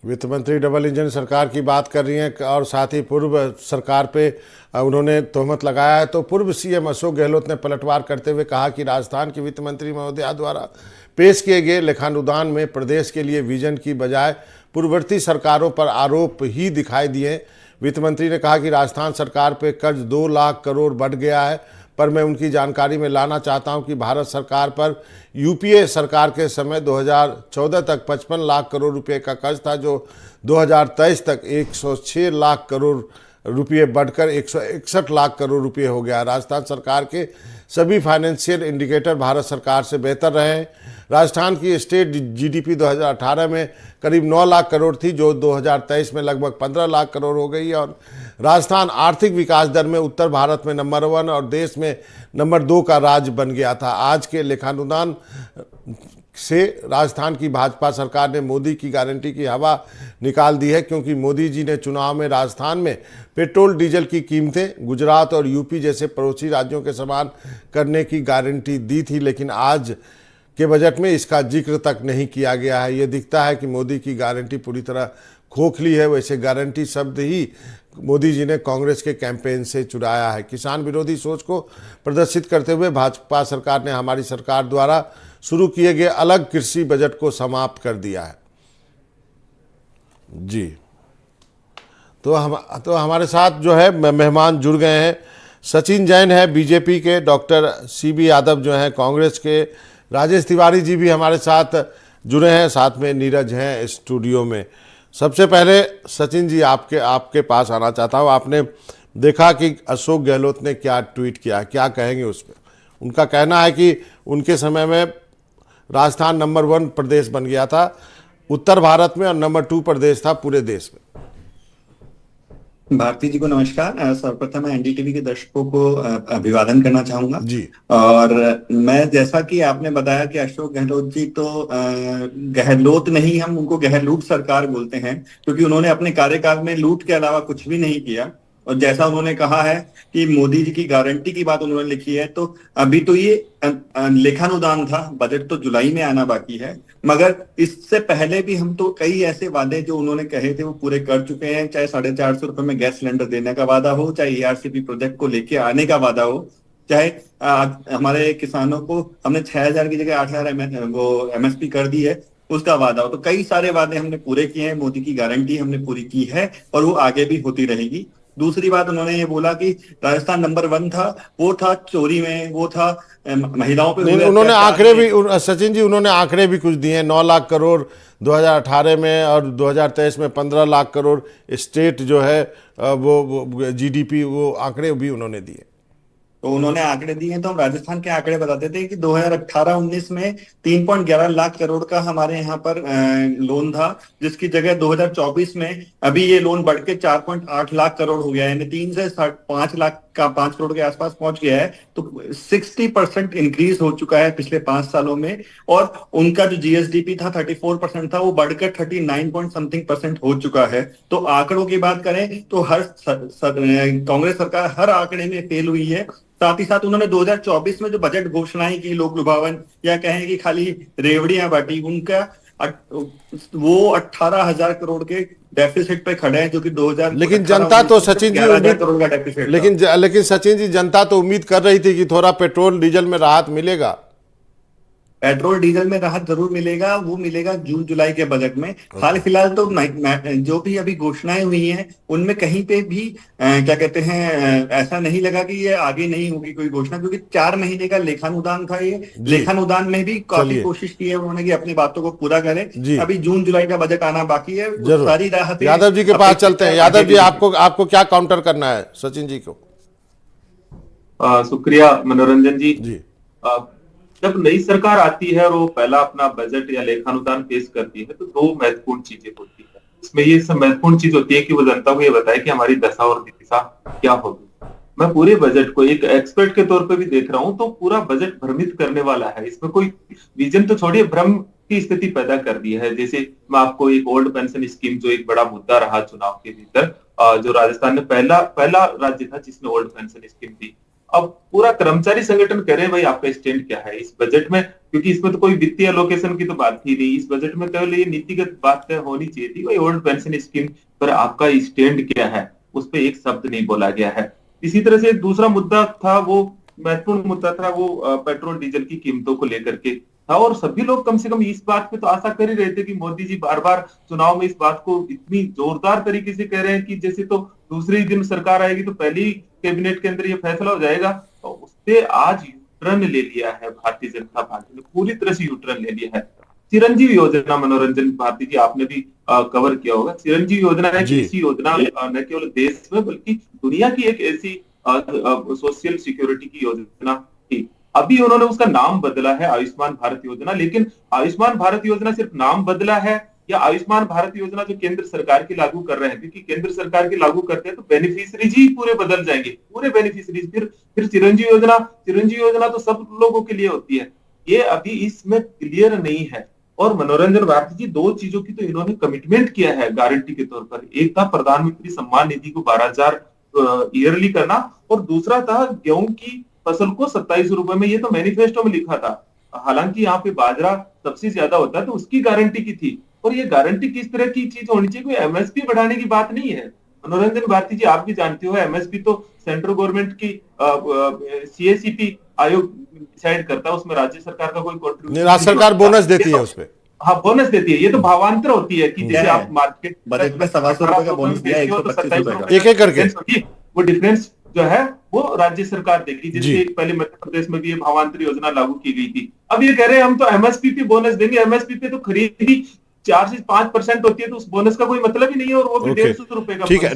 वित्त मंत्री double engine सरकार की बात कर रही हैं और साथ ही पूर्व सरकार पे उन्होंने तोहमत लगाया है। तो पूर्व सीएम अशोक गहलोत ने पलटवार करते हुए कहा कि राजस्थान के वित्त मंत्री महोदया द्वारा पेश किए गए लेखानुदान में प्रदेश के लिए विजन की बजाय पूर्ववर्ती सरकारों पर आरोप ही दिखाई दिए। वित्त मंत्री ने कहा कि राजस्थान सरकार पे कर्ज 2 लाख करोड़ बढ़ गया है, पर मैं उनकी जानकारी में लाना चाहता हूं कि भारत सरकार पर यूपीए सरकार के समय 2014 तक 55 लाख करोड़ रुपए का कर्ज था, जो 2023 तक 106 लाख करोड़ रुपये बढ़कर 161 लाख करोड़ रुपए हो गया। राजस्थान सरकार के सभी फाइनेंशियल इंडिकेटर भारत सरकार से बेहतर रहे हैं। राजस्थान की स्टेट जीडीपी 2018 में करीब 9 लाख करोड़ थी, जो 2023 में लगभग 15 लाख करोड़ हो गई। और राजस्थान आर्थिक विकास दर में उत्तर भारत में नंबर 1 और देश में नंबर 2 का राज्य बन गया था। आज के लेखानुदान से राजस्थान की भाजपा सरकार ने मोदी की गारंटी की हवा निकाल दी है, क्योंकि मोदी जी ने चुनाव में राजस्थान में पेट्रोल डीजल की कीमतें गुजरात और यूपी जैसे पड़ोसी राज्यों के समान करने की गारंटी दी थी, लेकिन आज के बजट में इसका जिक्र तक नहीं किया गया है। ये दिखता है कि मोदी की गारंटी पूरी तरह खोखली है। वैसे गारंटी शब्द ही मोदी जी ने कांग्रेस के कैंपेन से चुराया है। किसान विरोधी सोच को प्रदर्शित करते हुए भाजपा सरकार ने हमारी सरकार द्वारा शुरू किए गए अलग कृषि बजट को समाप्त कर दिया है। जी, तो हमारे साथ जो है मेहमान जुड़ गए हैं। सचिन जैन है बीजेपी के, डॉक्टर सीबी यादव जो हैं कांग्रेस के, राजेश तिवारी जी भी हमारे साथ जुड़े हैं, साथ में नीरज हैं स्टूडियो में। सबसे पहले सचिन जी आपके पास आना चाहता हूँ। आपने देखा कि अशोक गहलोत ने क्या ट्वीट किया, क्या कहेंगे उस पर? उनका कहना है कि उनके समय में राजस्थान नंबर 1 प्रदेश बन गया था उत्तर भारत में और नंबर 2 प्रदेश था पूरे देश में। भारती जी को नमस्कार। सर्वप्रथम मैं एनडीटीवी के दर्शकों को अभिवादन करना चाहूंगा जी। और मैं, जैसा कि आपने बताया कि अशोक गहलोत जी तो गहलोत नहीं, हम उनको गहलूट सरकार बोलते हैं, क्योंकि उन्होंने अपने कार्यकाल में लूट के अलावा कुछ भी नहीं किया। और जैसा उन्होंने कहा है कि मोदी जी की गारंटी की बात उन्होंने लिखी है, तो अभी तो ये लेखानुदान था, बजट तो जुलाई में आना बाकी है, मगर इससे पहले भी हम तो कई ऐसे वादे जो उन्होंने कहे थे वो पूरे कर चुके हैं। चाहे 450 रुपए में गैस सिलेंडर देने का वादा हो, चाहे एआरसीपी प्रोजेक्ट को लेके आने का वादा हो, चाहे हमारे किसानों को हमने 6000 की जगह 8000 वो एमएसपी कर दी है, उसका वादा हो। तो कई सारे वादे हमने पूरे किए हैं, मोदी की गारंटी हमने पूरी की है और वो आगे भी होती रहेगी। दूसरी बात, उन्होंने ये बोला कि राजस्थान नंबर 1 था, वो था चोरी में, वो था महिलाओं पे हुए। उन्होंने आंकड़े भी सचिन जी, उन्होंने आंकड़े भी कुछ दिए हैं। 9 लाख करोड़ 2018 में और 2023 में 15 लाख करोड़ स्टेट जो है वो जीडीपी, वो आंकड़े भी उन्होंने दिए। तो उन्होंने आंकड़े दिए हैं, तो हम राजस्थान के आंकड़े बताते थे कि 2018-19 में 3.11 लाख करोड़ का हमारे यहाँ पर लोन था, जिसकी जगह 2024 में अभी ये लोन बढ़ के 4.8 लाख करोड़ हो गया है, यानी 3 से 5 लाख का 5 करोड़ के आसपास पहुंच गया है। तो 60% इंक्रीज हो चुका है पिछले 5 सालों में। और उनका जो जीएसडीपी था 34% था, वो बढ़कर 39 पॉइंट समथिंग परसेंट हो चुका है। तो आंकड़ों की बात करें तो कांग्रेस सरकार हर आंकड़े में फेल हुई है। साथ ही साथ उन्होंने 2024 में जो बजट घोषणाएं की, लोक लुभावन या कहें कि खाली रेवड़ियां बांटी, उनका वो 18,000 करोड़ के डेफिसिट पे खड़े हैं, जो कि 2000। लेकिन जनता तो सचिन जी करोड़ का डेफिसिट, लेकिन सचिन जी, जनता तो उम्मीद कर रही थी कि थोड़ा पेट्रोल डीजल में राहत मिलेगा। पेट्रोल डीजल में राहत जरूर मिलेगा, वो मिलेगा जून जुलाई के बजट में। हाल फिलहाल तो जो भी अभी घोषणाएं हुई हैं उनमें कहीं पे भी क्या कहते हैं, ऐसा नहीं लगा कि ये आगे नहीं होगी कोई घोषणा, क्योंकि 4 महीने का लेखानुदान था। ये लेखानुदान में भी काफी कोशिश की है उन्होंने कि अपनी बातों को पूरा करें। अभी जून जुलाई का बजट आना बाकी है, सारी राहत। यादव जी के पास चलते हैं। यादव जी, आपको क्या काउंटर करना है सचिन जी को? शुक्रिया मनोरंजन जी। जब नई सरकार आती है और वो पहला अपना बजट या लेखानुदान पेश करती है, तो 2 महत्वपूर्ण चीजें होती है। इसमें ये सब महत्वपूर्ण चीज होती है कि वो जनता को ये बताए कि हमारी दशा और दिशा क्या होगी। मैं पूरे बजट को एक एक्सपर्ट के तौर पे भी देख रहा हूं, तो पूरा बजट भ्रमित करने वाला है। इसमें कोई विजन तो छोड़िए, भ्रम की स्थिति पैदा कर दी है। जैसे मैं आपको एक ओल्ड पेंशन स्कीम, जो एक बड़ा मुद्दा रहा चुनाव के भीतर, जो राजस्थान ने पहला राज्य था जिसने ओल्ड पेंशन स्कीम दी, अब पूरा कर्मचारी संगठन कह रहे हैं भाई आपका स्टैंड क्या है इस बजट में, क्योंकि इसमें तो कोई वित्तीय एलोकेशन की तो बात ही नहीं। इस बजट में केवल ये नीतिगत बात होनी चाहिए थी, भाई ओल्ड पेंशन स्कीम पर आपका स्टैंड क्या है, उस पर एक शब्द नहीं बोला गया है। इसी तरह से दूसरा मुद्दा था, वो महत्वपूर्ण मुद्दा था, वो पेट्रोल डीजल की कीमतों को लेकर के था। और सभी लोग कम से कम इस बात पे तो आशा कर ही रहे थे कि मोदी जी बार बार चुनाव में इस बात को इतनी जोरदार तरीके से कह रहे हैं कि जैसे तो दूसरे दिन सरकार आएगी तो पहली कैबिनेट के अंदर ये फैसला हो जाएगा। तो उससे आज यूटर्न ले लिया है भारतीय जनता पार्टी ने, पूरी तरह से यूटर्न ले लिया है। चिरंजीवी योजना, मनोरंजन भारती जी आपने भी कवर किया होगा। चिरंजीवी योजना है ऐसी योजना न केवल देश में बल्कि दुनिया की एक ऐसी सोशल सिक्योरिटी की योजना थी। अभी उन्होंने उसका नाम बदला है आयुष्मान भारत योजना, लेकिन आयुष्मान भारत योजना सिर्फ नाम बदला है या आयुष्मान भारत योजना जो केंद्र सरकार की लागू कर रहे हैं, क्योंकि केंद्र सरकार की लागू करते हैं तो बेनिफिशियरीज ही पूरे बदल जाएंगे, पूरे बेनिफिशियरीज। फिर चिरंजीवी योजना तो सब लोगों के लिए होती है, ये अभी इसमें क्लियर नहीं है। और मनोरंजन भारती जी दो चीजों की तो इन्होंने कमिटमेंट किया है गारंटी के तौर पर। एक था प्रधानमंत्री सम्मान निधि को 12,000 ईयरली करना, और दूसरा था गेहूं की फसल को 27 रुपए में, ये तो मैनिफेस्टो में लिखा था। हालांकि यहाँ पे बाजरा सबसे ज्यादा होता है तो उसकी गारंटी की थी। और ये गारंटी किस तरह की चीज होनी चाहिए, कोई एमएसपी बढ़ाने की बात नहीं है। मनोरंजन भारती जी आप भी जानते हो एमएसपी तो सेंट्रल गवर्नमेंट की सीएसीपी आयोग डिसाइड करता है, उसमें राज्य सरकार का कोई कॉन्ट्रीब्यूशन, राज्य सरकार बोनस देती है उसपे। हाँ बोनस देती है। ये तो भावांतर होती है कि जैसे आप मार्केट बजट में 125 रुपए का बोनस दिया, 125 रुपए का एक एक करके, वो डिफरेंस जो है वो राज्य सरकार देगी। जैसे पहले मध्य प्रदेश में भी ये भावांतर योजना लागू की गई थी। अब ये कह रहे हैं हम तो एमएसपी पे बोनस देंगे। एमएसपी पे तो खरीद ही 4 से 5% होती है, तो उस बोनस का कोई मतलब ही नहीं है, और वो भी 150 रुपए का। ठीक है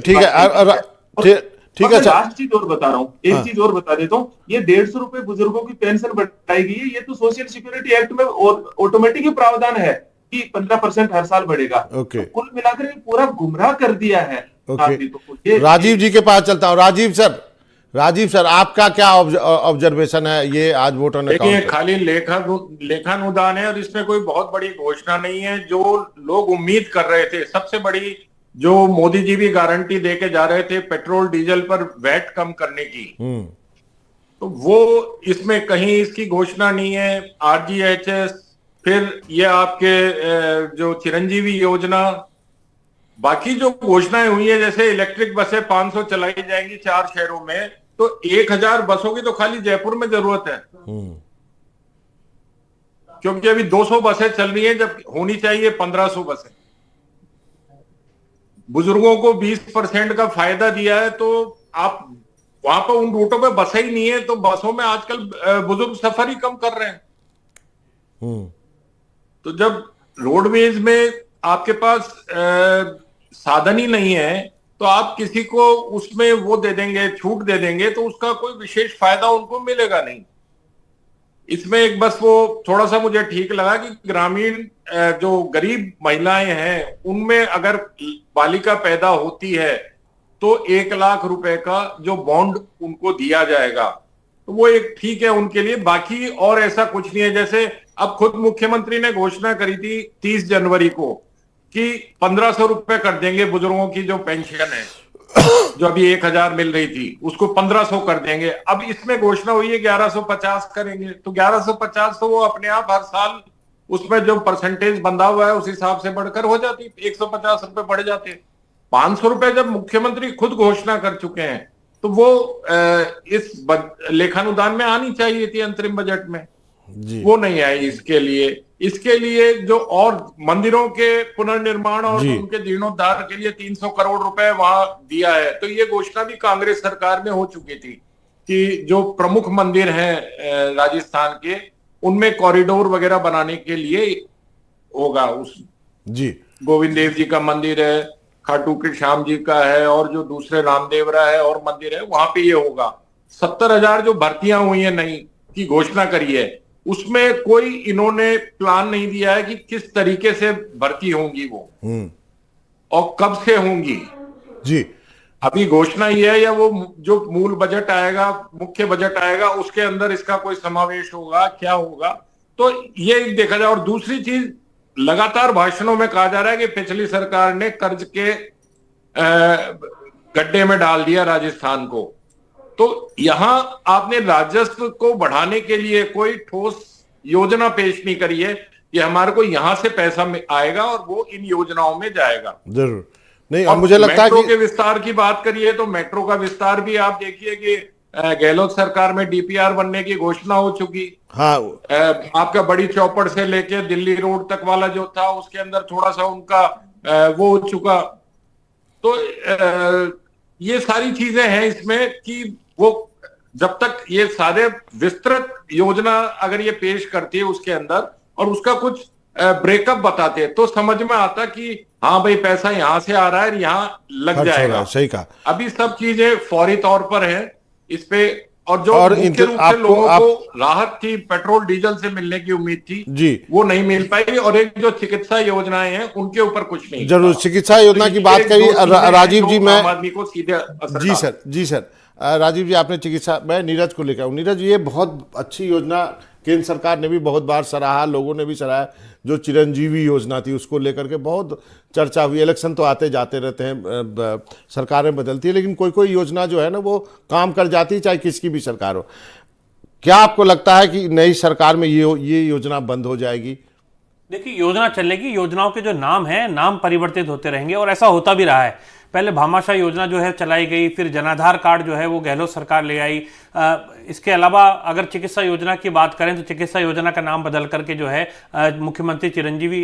ठीक है। लास्ट चीज और बता रहा हूँ, एक चीज और बता देता हूँ, ये 150 रुपए बुजुर्गों की पेंशन बढ़ाई गई है, ये तो सोशल सिक्योरिटी एक्ट में ऑटोमेटिक प्रावधान है कि 15% हर साल बढ़ेगा। तो कुल मिलाकर पूरा गुमराह कर दिया है नागरिकों को। राजीव जी के पास चलता हूँ। राजीव सर आपका क्या ऑब्जर्वेशन है ये आज वोट ऑन अकाउंट? देखिए खाली लेखानुदान है और इसमें कोई बहुत बड़ी घोषणा नहीं है। जो लोग उम्मीद कर रहे थे, सबसे बड़ी जो मोदी जी भी गारंटी देके जा रहे थे पेट्रोल डीजल पर वैट कम करने की, तो वो इसमें कहीं इसकी घोषणा नहीं है। आरजीएचएस, फिर ये आपके जो चिरंजीवी योजना, बाकी जो घोषणाएं हुई है जैसे इलेक्ट्रिक बसें 500 चलाई जाएंगी 4 शहरों में, तो 1000 बसों की तो खाली जयपुर में जरूरत है, क्योंकि अभी 200 बसें चल रही हैं जब होनी चाहिए 1500 बसें। बुजुर्गों को 20% का फायदा दिया है, तो आप वहां पर उन रूटों पे बसें ही नहीं है, तो बसों में आजकल बुजुर्ग सफर ही कम कर रहे हैं। तो जब रोडवेज में आपके पास साधन ही नहीं है, तो आप किसी को उसमें वो दे देंगे, छूट दे देंगे, तो उसका कोई विशेष फायदा उनको मिलेगा नहीं। इसमें एक बस वो थोड़ा सा मुझे ठीक लगा कि ग्रामीण जो गरीब महिलाएं हैं उनमें अगर बालिका पैदा होती है तो 1 लाख रुपए का जो बॉन्ड उनको दिया जाएगा, तो वो एक ठीक है उनके लिए। बाकी और ऐसा कुछ नहीं है। जैसे अब खुद मुख्यमंत्री ने घोषणा करी थी 30 जनवरी को कि 1500 रुपए कर देंगे बुजुर्गों की जो पेंशन है, जो अभी 1000 मिल रही थी उसको 1500 कर देंगे। अब इसमें घोषणा हुई है 1150 करेंगे, तो 1150 तो वो अपने आप हर साल उसमें जो परसेंटेज बंधा हुआ है उस हिसाब से बढ़कर हो जाती, 150 रुपए बढ़ जाते। 500 रुपए जब मुख्यमंत्री खुद घोषणा कर चुके हैं तो वो इस लेखानुदान में आनी चाहिए थी अंतरिम बजट में जी। वो नहीं आई। इसके लिए जो और मंदिरों के पुनर्निर्माण और उनके जीर्णोद्धार के लिए 300 करोड़ रुपए वहां दिया है, तो ये घोषणा भी कांग्रेस सरकार में हो चुकी थी कि जो प्रमुख मंदिर हैं राजस्थान के, उनमें कॉरिडोर वगैरह बनाने के लिए होगा। उस जी गोविंद देव जी का मंदिर है, खाटू के श्याम जी का है, और जो दूसरे रामदेवरा है और मंदिर है वहां पे ये होगा। 70,000 जो भर्तियां हुई है नई की घोषणा करी है, उसमें कोई इन्होंने प्लान नहीं दिया है कि किस तरीके से भर्ती होंगी वो और कब से होंगी जी। अभी घोषणा ये है या वो जो मूल बजट आएगा, मुख्य बजट आएगा, उसके अंदर इसका कोई समावेश होगा, क्या होगा, तो ये देखा जाए। और दूसरी चीज, लगातार भाषणों में कहा जा रहा है कि पिछली सरकार ने कर्ज के गड्ढे में डाल दिया राजस्थान को, तो यहां आपने राजस्व को बढ़ाने के लिए कोई ठोस योजना पेश नहीं करी है कि हमारे को यहां से पैसा आएगा और वो इन योजनाओं में जाएगा। जरूर नहीं। अब मुझे लगता है मेट्रो कि के विस्तार की बात करिए तो मेट्रो का विस्तार भी आप देखिए कि गहलोत सरकार में डीपीआर बनने की घोषणा हो चुकी। हाँ, आपका बड़ी चौपड़ से लेके दिल्ली रोड तक वाला जो था उसके अंदर थोड़ा सा उनका वो हो चुका। तो ये सारी चीजें हैं इसमें कि वो जब तक ये सारे विस्तृत योजना अगर ये पेश करती है उसके अंदर और उसका कुछ ब्रेकअप बताते हैं तो समझ में आता कि हाँ भाई पैसा यहां से आ रहा है, यहाँ लग जाएगा। सही कहा। अभी सब चीजें फौरी तौर पर है इस पे, और जो और मुख्य रूप से लोगों को राहत थी, पेट्रोल डीजल से मिलने की उम्मीद थी जी, वो नहीं मिल पाई। और एक जो चिकित्सा योजनाएं हैं उनके ऊपर कुछ नहीं। जरूर चिकित्सा योजना की बात करी राजीव जी। मैं आदमी को सीधे असर जी सर राजीव जी, आपने चिकित्सा, मैं नीरज को लेकर, नीरज ये बहुत अच्छी योजना केंद्र सरकार ने भी बहुत बार सराहा, लोगों ने भी सराहा। जो चिरंजीवी योजना थी उसको लेकर के बहुत चर्चा हुई। इलेक्शन तो आते जाते रहते हैं, सरकारें बदलती है, लेकिन कोई कोई योजना जो है ना वो काम कर जाती है, चाहे किसकी भी सरकार हो। क्या आपको लगता है कि नई सरकार में ये योजना बंद हो जाएगी? देखिए, योजना चलेगी, योजनाओं के जो नाम हैं नाम परिवर्तित होते रहेंगे और ऐसा होता भी रहा है। पहले भामाशाह योजना जो है चलाई गई, फिर जनाधार कार्ड जो है वो गहलोत सरकार ले आई। इसके अलावा अगर चिकित्सा योजना की बात करें तो चिकित्सा योजना का नाम बदल करके जो है मुख्यमंत्री चिरंजीवी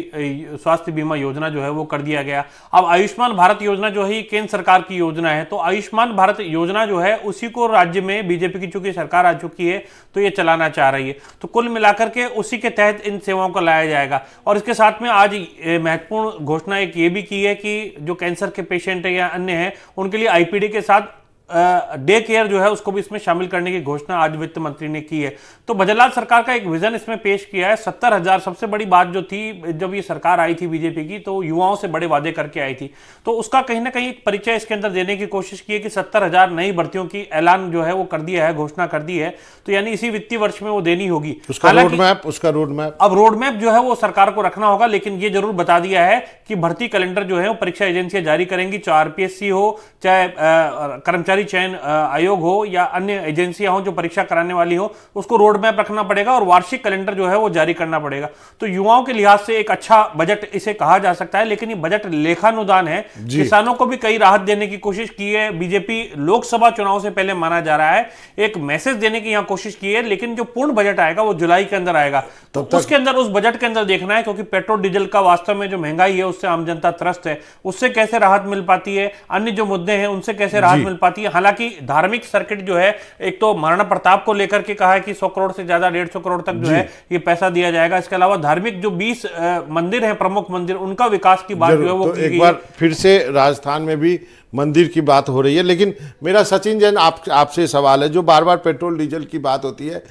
स्वास्थ्य बीमा योजना जो है वो कर दिया गया। अब आयुष्मान भारत योजना जो है केंद्र सरकार की योजना है, तो आयुष्मान भारत योजना जो है उसी को राज्य में बीजेपी की चूंकि सरकार आ चुकी है तो ये चलाना चाह रही है। तो कुल मिलाकर के उसी के तहत इन सेवाओं को लाया जाएगा। और इसके साथ में आज महत्वपूर्ण घोषणा एक ये भी की है कि जो कैंसर के पेशेंट है या अन्य है उनके लिए आईपीडी के साथ डे केयर जो है उसको भी इसमें शामिल करने की घोषणा आज वित्त मंत्री ने की है। तो बजरलाल सरकार का एक विजन इसमें पेश किया है। 70,000 सबसे बड़ी बात जो थी जब ये सरकार आई थी बीजेपी की, तो युवाओं से बड़े वादे करके आई थी, तो उसका कहीं ना कहीं एक परिचय इसके अंदर देने की कोशिश की है कि 70,000 नई भर्तियों की ऐलान जो है वो कर दिया है, घोषणा कर दी है। तो यानी इसी वित्तीय वर्ष में वो देनी होगी। उसका रोड मैप अब रोड मैप जो है वो सरकार को रखना होगा, लेकिन ये जरूर बता दिया है कि भर्ती कैलेंडर जो है वो परीक्षा एजेंसियां जारी करेंगी, चाहे आरपीएससी हो, चाहे कर्मचारी चयन आयोग हो या अन्य एजेंसियां हो जो परीक्षा कराने वाली हो, उसको रोड मैप रखना पड़ेगा और वार्षिक कैलेंडर जो है वो जारी करना पड़ेगा। तो युवाओं के लिहाज से एक अच्छा बजट इसे कहा जा सकता है, लेकिन ये बजट लेखानुदान है। किसानों को भी कई राहत देने की कोशिश की है। बीजेपी लोकसभा चुनाव से पहले माना जा रहा है एक मैसेज देने की यहां कोशिश की है, लेकिन जो पूर्ण बजट आएगा वो जुलाई के अंदर आएगा। तो उसके अंदर उस बजट के अंदर देखना है, क्योंकि पेट्रोल डीजल का वास्तव में जो महंगाई है उससे आम जनता त्रस्त है, उससे कैसे राहत मिल पाती है, अन्य जो मुद्दे हैं उनसे कैसे राहत मिल पाती है। हालांकि धार्मिक सर्किट जो है, एक तो महाराणा प्रताप को लेकर के कहा है कि 100 करोड़ से ज्यादा 150 करोड़ तक जो है ये पैसा दिया जाएगा। इसके अलावा धार्मिक जो 20 मंदिर हैं, प्रमुख मंदिर, उनका विकास की बात जो है वो तो एक बार फिर से राजस्थान में भी मंदिर की बात हो रही है। लेकिन मेरा सचिन जैन आपसे सवाल है, जो बार बार पेट्रोल डीजल की बात होती है,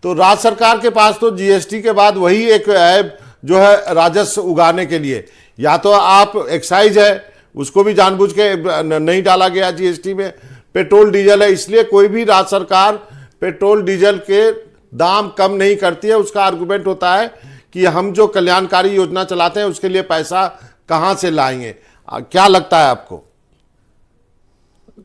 तो राज्य सरकार के पास तो जीएसटी के बाद वही एक है जो है राजस्व उगाने के लिए, या तो आप एक्साइज है उसको भी जानबूझ के नहीं डाला गया जीएसटी में, पेट्रोल डीजल है इसलिए कोई भी राज्य सरकार पेट्रोल डीजल के दाम कम नहीं करती है। उसका आर्गुमेंट होता है कि हम जो कल्याणकारी योजना चलाते हैं उसके लिए पैसा कहां से लाएंगे। क्या लगता है आपको?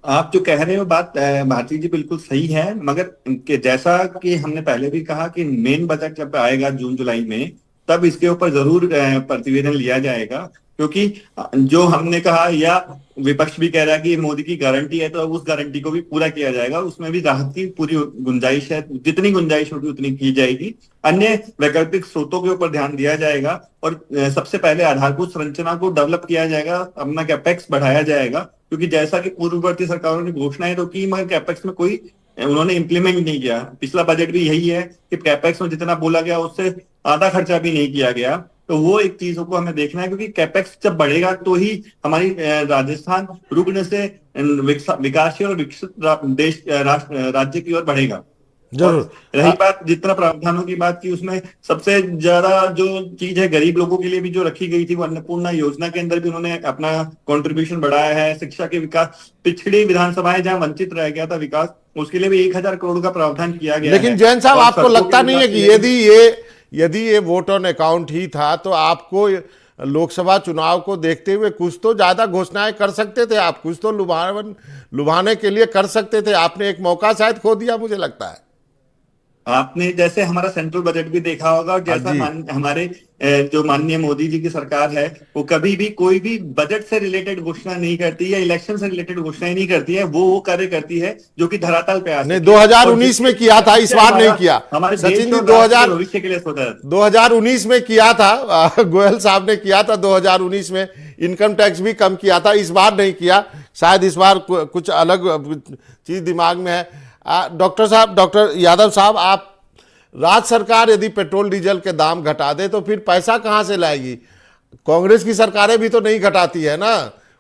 आप जो कह रहे हो बात भारती जी बिल्कुल सही है, मगर जैसा कि हमने पहले भी कहा कि मेन बजट जब आएगा जून जुलाई में, तब इसके ऊपर जरूर प्रतिवेदन लिया जाएगा, क्योंकि जो हमने कहा या विपक्ष भी कह रहा है कि मोदी की गारंटी है, तो उस गारंटी को भी पूरा किया जाएगा। उसमें भी राहत की पूरी गुंजाइश है, जितनी गुंजाइश होगी उतनी की जाएगी। अन्य वैकल्पिक स्रोतों के ऊपर ध्यान दिया जाएगा और सबसे पहले आधारभूत संरचना को डेवलप किया जाएगा, अपना कैपेक्स बढ़ाया जाएगा, क्योंकि जैसा कि पूर्ववर्ती सरकारों ने घोषणाएं तो की, मगर कैपेक्स में कोई उन्होंने इंप्लीमेंट नहीं किया। पिछला बजट भी यही है कि कैपेक्स में जितना बोला गया उससे आधा खर्चा भी नहीं किया गया। तो वो एक चीजों को हमें देखना है, क्योंकि कैपेक्स जब बढ़ेगा तो ही हमारी राजस्थान रुग्ण से विकासशील और विकसित देश राज्य की ओर बढ़ेगा। जरूर। रही बात जितना प्रावधानों की बात की, उसमें सबसे ज्यादा जो चीज है गरीब लोगों के लिए भी जो रखी गई थी, वो अन्नपूर्णा योजना के अंदर भी उन्होंने अपना कंट्रीब्यूशन बढ़ाया है। शिक्षा के विकास, पिछड़ी विधानसभाएं जहां वंचित रह गया था विकास, उसके लिए भी 1,000 करोड़ का प्रावधान किया गया। लेकिन जैन साहब, आपको लगता नहीं है कि यदि ये वोट ऑन अकाउंट ही था तो आपको लोकसभा चुनाव को देखते हुए कुछ तो ज़्यादा घोषणाएं कर सकते थे आप, कुछ तो लुभाने के लिए कर सकते थे। आपने एक मौका शायद खो दिया, मुझे लगता है। आपने जैसे हमारा सेंट्रल बजट भी देखा होगा, और जैसा हमारे जो माननीय मोदी जी की सरकार है वो कभी भी कोई भी बजट से रिलेटेड घोषणा नहीं करती है, इलेक्शन से रिलेटेड घोषणाएं नहीं करती है। वो कार्य करती है जो कि धरातल पे आ नहीं, 2019 में किया था, इस बार नहीं किया। हमारे सचिन जी, भविष्य के लिए सोचा 2019 में किया था, गोयल साहब ने किया था 2019 में, इनकम टैक्स भी कम किया था। इस बार नहीं किया, शायद इस बार कुछ अलग चीज दिमाग में है। डॉक्टर यादव साहब, आप राज्य सरकार यदि पेट्रोल डीजल के दाम घटा दे तो फिर पैसा कहां से लाएगी? कांग्रेस की सरकारें भी तो नहीं घटाती है ना।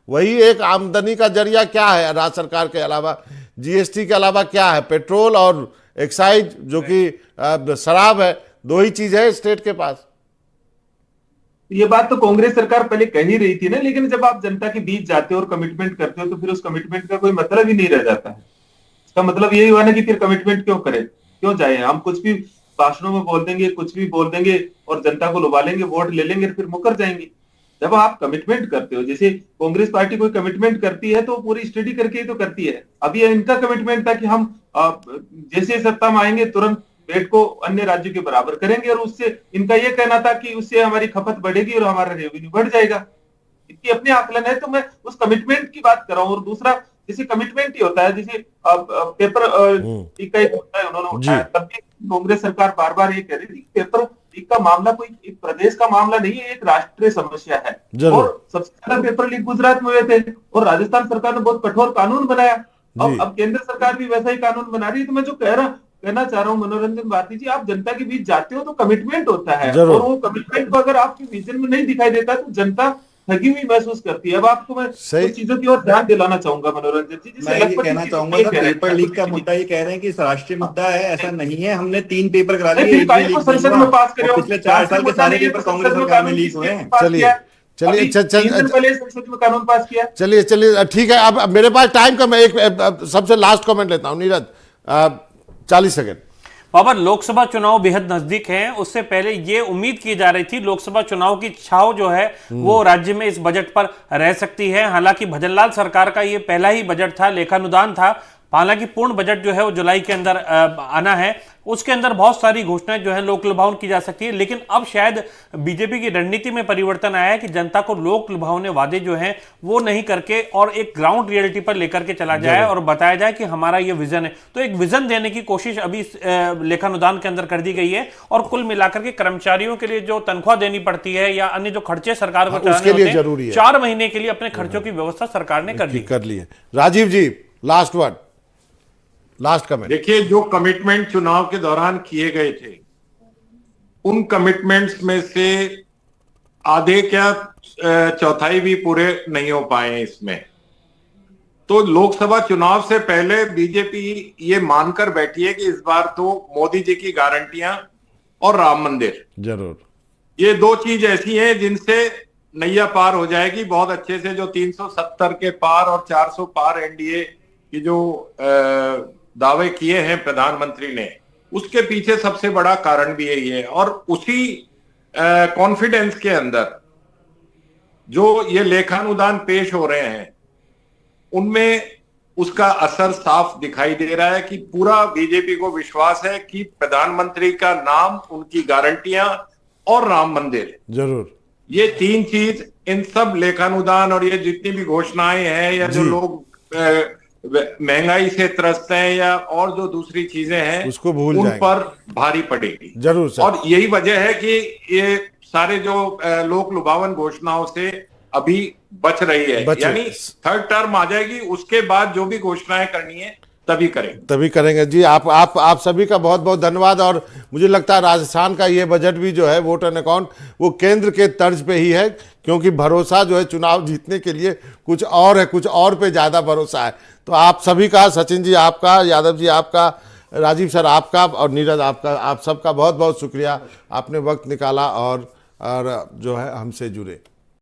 वही एक आमदनी का जरिया क्या है राज्य सरकार के अलावा? जीएसटी के अलावा क्या है? पेट्रोल और एक्साइज, जो कि शराब है, दो ही चीज है स्टेट के पास। ये बात तो कांग्रेस सरकार पहले कह ही रही थी ना, लेकिन जब आप जनता के बीच जाते हो और कमिटमेंट करते हो तो फिर उस कमिटमेंट का कोई मतलब ही नहीं रह जाता है। इसका मतलब यही हुआ ना कि फिर कमिटमेंट क्यों करें, क्यों जाए? हम कुछ भी भाषणों में बोल देंगे, कुछ भी बोल देंगे और जनता को लुभा लेंगे, वोट ले लेंगे, फिर मुकर जाएंगे। जब आप कमिटमेंट करते हो, जैसे कांग्रेस पार्टी कोई कमिटमेंट करती है तो पूरी स्टडी करके ही तो करती है। अब ये इनका कमिटमेंट था कि हम जैसे सत्ता में आएंगे तुरंत रेट को अन्य राज्यों के बराबर करेंगे, और उससे इनका ये कहना था कि उससे हमारी खपत बढ़ेगी और हमारा रेवेन्यू बढ़ जाएगा। इनकी अपने आकलन है, तो मैं उस कमिटमेंट की बात कर रहा हूँ। और दूसरा, जैसे कमिटमेंट ही होता है, जैसे पेपर लीक का एक होता है, उन्होंने उठाया, तब भी कांग्रेस सरकार बार बार ये कह रही थी पेपर लीक का मामला कोई एक प्रदेश का मामला नहीं है, एक राष्ट्रीय समस्या है। और सबसे ज्यादा पेपर लीक गुजरात में हुए थे और राजस्थान सरकार ने बहुत कठोर कानून बनाया। अब केंद्र सरकार भी वैसा ही कानून बना रही है। तो मैं जो कहना चाह रहा हूँ मनोरंजन भारती जी, आप जनता के बीच जाते हो तो कमिटमेंट होता है, और वो कमिटमेंट को अगर आपके विजन में नहीं दिखाई देता तो जनता ठगी हुई महसूस करती है। अब आपको मैं कुछ चीजों की ओर ध्यान दिलाना चाहूंगा मनोरंजन जी। मैं ये कहना चाहूंगा सर, पेपर लीक का मुद्दा ये कह रहे हैं कि राष्ट्रीय मुद्दा है, ऐसा नहीं है। हमने 3 पेपर करा लिए, संसद में पास करे, पिछले 4 साल के सारे पेपर कांग्रेस सरकार में लीक हुए हैं। चलिए पहले संसद में कानून पास किया। चलिए ठीक है। अब मेरे पास टाइम कम है, एक सबसे लास्ट कमेंट लेता हूं। नीरज, 40 सेकेंड। बाबर, लोकसभा चुनाव बेहद नजदीक हैं। उससे पहले ये उम्मीद की जा रही थी लोकसभा चुनाव की छाव जो है वो राज्य में इस बजट पर रह सकती है। हालांकि भजनलाल सरकार का ये पहला ही बजट था, लेखानुदान था। हालांकि पूर्ण बजट जो है वो जुलाई के अंदर आना है। उसके अंदर बहुत सारी घोषणाएं जो है लोक लुभावन की जा सकती है, लेकिन अब शायद बीजेपी की रणनीति में परिवर्तन आया है कि जनता को लोक लुभावने वादे जो हैं वो नहीं करके और एक ग्राउंड रियलिटी पर लेकर के चला जाए और बताया जाए कि हमारा ये विजन है। तो एक विजन देने की कोशिश अभी लेखानुदान के अंदर कर दी गई है। और कुल मिलाकर के कर्मचारियों के लिए जो तनख्वाह देनी पड़ती है या अन्य जो खर्चे सरकार को उसके लिए जरूरी है, 4 महीने के लिए अपने खर्चों की व्यवस्था सरकार ने कर ली है। राजीव जी, लास्ट वर्ड, लास्ट कमेंट। देखिए, जो कमिटमेंट चुनाव के दौरान किए गए थे, उन कमिटमेंट्स में से आधे क्या चौथाई भी पूरे नहीं हो पाए इसमें। तो लोकसभा चुनाव से पहले बीजेपी ये मानकर बैठी है कि इस बार तो मोदी जी की गारंटियां और राम मंदिर, जरूर, ये 2 चीज ऐसी हैं जिनसे नैया पार हो जाएगी बहुत अच्छे से। जो 370 के पार और 400 पार एनडीए की जो दावे किए हैं प्रधानमंत्री ने, उसके पीछे सबसे बड़ा कारण भी यही है। और उसी कॉन्फिडेंस के अंदर जो ये लेखानुदान पेश हो रहे हैं उनमें उसका असर साफ दिखाई दे रहा है कि पूरा बीजेपी को विश्वास है कि प्रधानमंत्री का नाम, उनकी गारंटियां और राम मंदिर, जरूर, ये 3 चीज इन सब लेखानुदान और ये जितनी भी घोषणाएं हैं या जो लोग महंगाई से त्रस्त हैं या और जो दूसरी चीजें हैं उसको भूल उन पर भारी पड़ेगी, जरूर सर। और यही वजह है कि ये सारे जो लोक लुभावन घोषणाओं से अभी बच रही है। यानी 3rd टर्म आ जाएगी, उसके बाद जो भी घोषणाएं करनी है तभी करेंगे। जी, आप सभी का बहुत बहुत धन्यवाद। और मुझे लगता है राजस्थान का ये बजट भी जो है वोट एंड अकाउंट वो केंद्र के तर्ज पे ही है, क्योंकि भरोसा जो है चुनाव जीतने के लिए कुछ और है, कुछ और पे ज़्यादा भरोसा है। तो आप सभी का, सचिन जी आपका, यादव जी आपका, राजीव सर आपका और नीरज आपका, आप सबका बहुत बहुत शुक्रिया। आपने वक्त निकाला और जो है हमसे जुड़े।